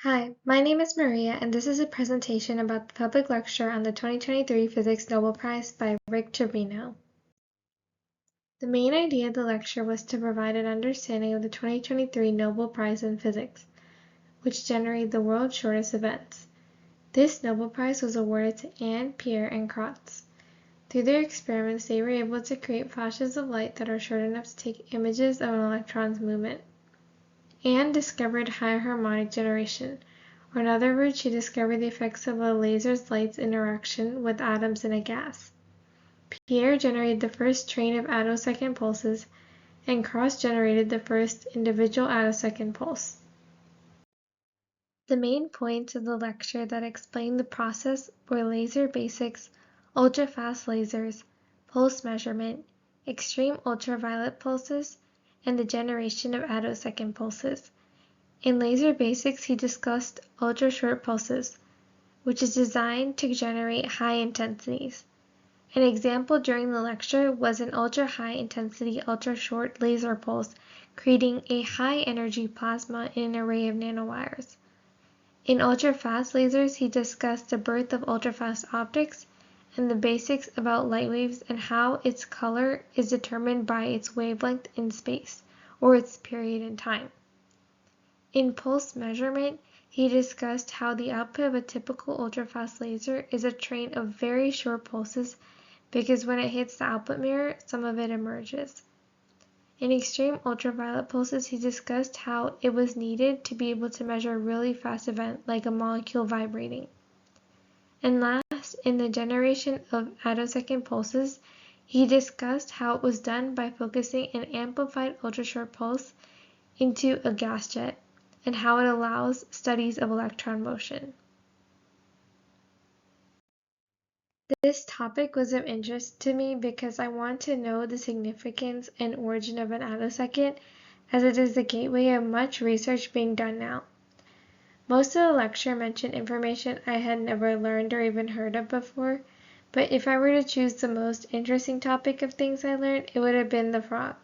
Hi, my name is Maria, and this is a presentation about the public lecture on the 2023 Physics Nobel Prize by Rick Trevino. The main idea of the lecture was to provide an understanding of the 2023 Nobel Prize in Physics, which generated the world's shortest events. This Nobel Prize was awarded to Anne, Pierre, and Kratz. Through their experiments, they were able to create flashes of light that are short enough to take images of an electron's movement. Anne discovered high harmonic generation, or in other words, she discovered the effects of a laser's light's interaction with atoms in a gas. Pierre generated the first train of attosecond pulses, and Kratz generated the first individual attosecond pulse. The main points of the lecture that explained the process were laser basics, ultra-fast lasers, pulse measurement, extreme ultraviolet pulses, and the generation of attosecond pulses. In laser basics, he discussed ultra-short pulses, which is designed to generate high intensities. An example during the lecture was an ultra-high intensity ultra-short laser pulse creating a high-energy plasma in an array of nanowires. In ultra-fast lasers, he discussed the birth of ultra-fast optics and the basics about light waves and how its color is determined by its wavelength in space, or its period in time. In pulse measurement, he discussed how the output of a typical ultrafast laser is a train of very short pulses because when it hits the output mirror, some of it emerges. In extreme ultraviolet pulses, he discussed how it was needed to be able to measure a really fast event like a molecule vibrating. And last, in the generation of attosecond pulses, he discussed how it was done by focusing an amplified ultrashort pulse into a gas jet, and how it allows studies of electron motion. This topic was of interest to me because I want to know the significance and origin of an attosecond, as it is the gateway of much research being done now. Most of the lecture mentioned information I had never learned or even heard of before, but if I were to choose the most interesting topic of things I learned, it would have been the frog.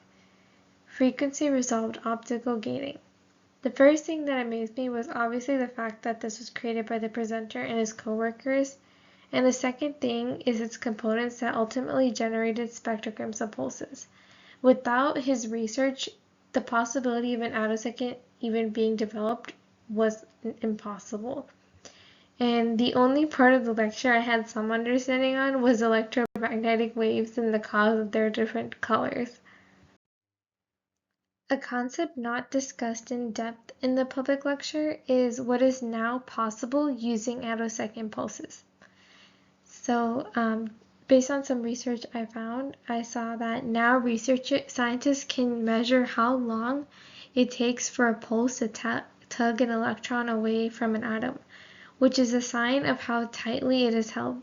Frequency resolved optical gating. The first thing that amazed me was obviously the fact that this was created by the presenter and his co-workers, and the second thing is its components that ultimately generated spectrograms of pulses. Without his research, the possibility of an attosecond even being developed was impossible. And the only part of the lecture I had some understanding on was electromagnetic waves and the cause of their different colors. A concept not discussed in depth in the public lecture is what is now possible using attosecond pulses. So, based on some research I found, I saw that now scientists can measure how long it takes for a pulse to tug an electron away from an atom, which is a sign of how tightly it is held.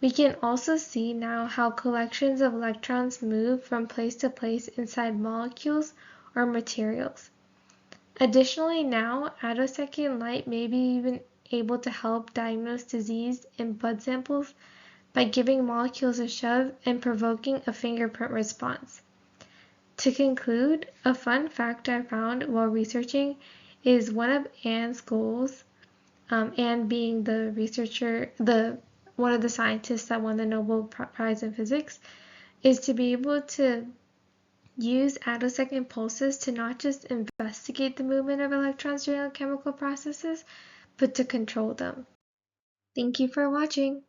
We can also see now how collections of electrons move from place to place inside molecules or materials. Additionally, now attosecond light may be even able to help diagnose disease in blood samples by giving molecules a shove and provoking a fingerprint response. To conclude, a fun fact I found while researching is one of Anne's goals, Anne being the researcher, one of the scientists that won the Nobel Prize in Physics, is to be able to use attosecond pulses to not just investigate the movement of electrons during chemical processes, but to control them. Thank you for watching.